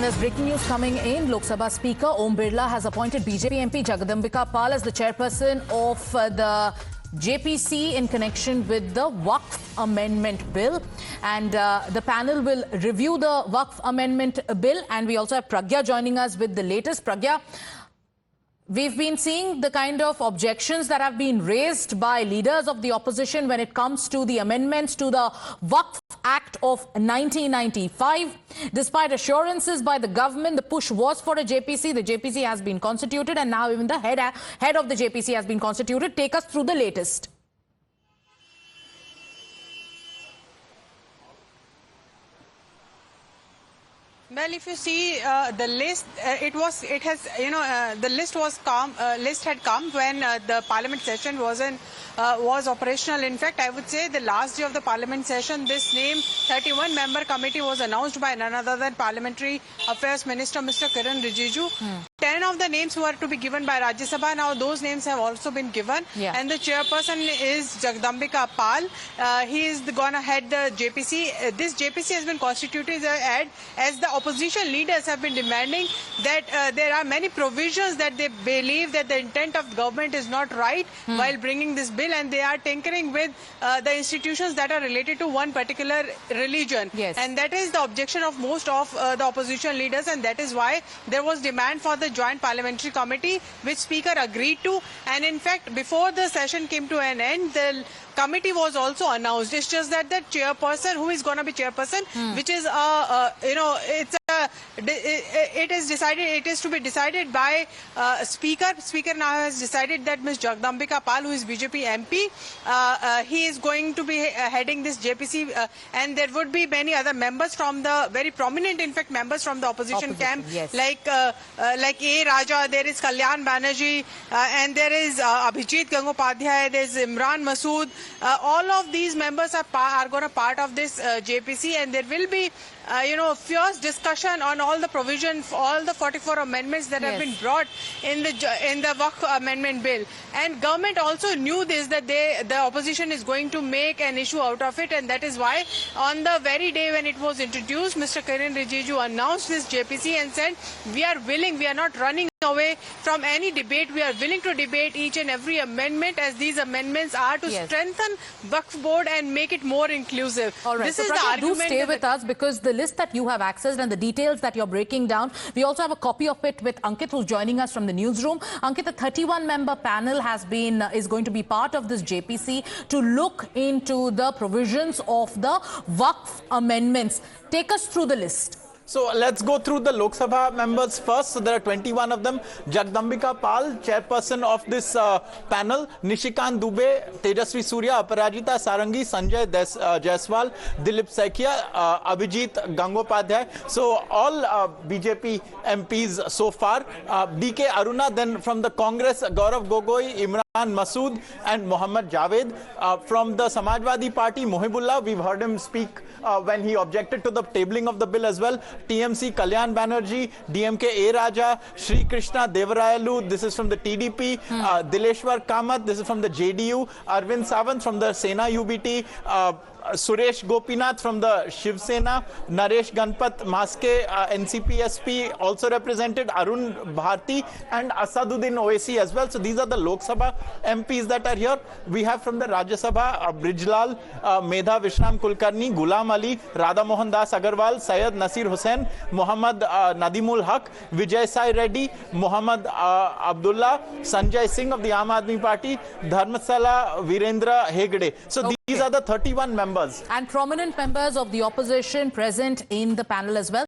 there's breaking news coming in. Lok Sabha Speaker Om Birla has appointed BJP MP Jagdambika Pal as the chairperson of the JPC in connection with the Waqf Amendment Bill. And the panel will review the Waqf Amendment Bill. And we also have Pragya joining us with the latest. Pragya, we've been seeing the kind of objections that have been raised by leaders of the opposition when it comes to the amendments to the Waqf Act of 1995. Despite assurances by the government, the push was for a JPC. The JPC has been constituted, and now even the head of the JPC has been constituted. Take us through the latest. Well, if you see the list, the list had come when the parliament session was operational. In fact, I would say the last day of the parliament session, this name 31 member committee was announced by none other than Parliamentary Affairs Minister Mr. Kiren Rijiju. 10 of the names who are to be given by Rajya Sabha, now those names have also been given. And the chairperson is Jagdambika Pal. He is going to head the JPC. This JPC has been constituted as the opposition leaders have been demanding that there are many provisions that they believe that the intent of the government is not right while bringing this bill, and they are tinkering with the institutions that are related to one particular religion. And that is the objection of most of the opposition leaders, and that is why there was demand for the Joint Parliamentary Committee, which Speaker agreed to. And in fact, before the session came to an end, the committee was also announced. It's just that the chairperson, who is going to be chairperson, which is it is to be decided by Speaker. Speaker now has decided that Ms. Jagdambika Pal, who is BJP MP, he is going to be heading this JPC, and there would be many other members from the very prominent, in fact, members from the opposition camp, like A. Raja, there is Kalyan Banerjee, and there is Abhijit Gangopadhyay, there is Imran Masood. All of these members are going to part of this JPC, and there will be fierce discussion on all the provisions, all the 44 amendments that have been brought in the Waqf Amendment Bill. And government also knew this, that the opposition is going to make an issue out of it, and that is why on the very day when it was introduced, Mr. Kiren Rijiju announced this JPC and said, we are willing, we are not running away from any debate. We are willing to debate each and every amendment, as these amendments are to strengthen Waqf Board and make it more inclusive. All right. This is the argument. Do stay with us, because the list that you have accessed and the details that you're breaking down, we also have a copy of it with Ankit, who's joining us from the newsroom. Ankit, the 31-member panel is going to be part of this JPC to look into the provisions of the Waqf amendments. Take us through the list. So let's go through the Lok Sabha members first. So there are 21 of them. Jagdambika Pal, chairperson of this panel. Nishikant Dubey, Tejasvi Surya, Aparajita Sarangi, Sanjay Jaiswal, Dilip Saikia, Abhijit Gangopadhyay. So all BJP MPs so far. DK Aruna, then from the Congress, Gaurav Gogoi, Imran Masood and Mohammad Javed. From the Samajwadi Party, Mohibullah, we've heard him speak when he objected to the tabling of the bill as well. TMC, Kalyan Banerjee, DMK, A. Raja, Sri Krishna Devarayalu, this is from the TDP, Dileshwar Kamath, this is from the JDU, Arvind Sawant from the Sena UBT, Suresh Gopinath from the Shiv Sena, Naresh Ganpat Maske, NCP SP also represented, Arun Bharti and Asaduddin Owaisi as well. So these are the Lok Sabha MPs that are here. We have from the Rajya Sabha, Brijlal, Medha Vishram Kulkarni, Gulam Ali, Radha Mohan Das Agarwal, Syed Nasir Hussain, Muhammad Nadimul Haq, Vijay Sai Reddy, Muhammad Abdullah, Sanjay Singh of the Aam Aadmi Party, Dharmasala Virendra Hegde. So these are the 31 members. And prominent members of the opposition present in the panel as well.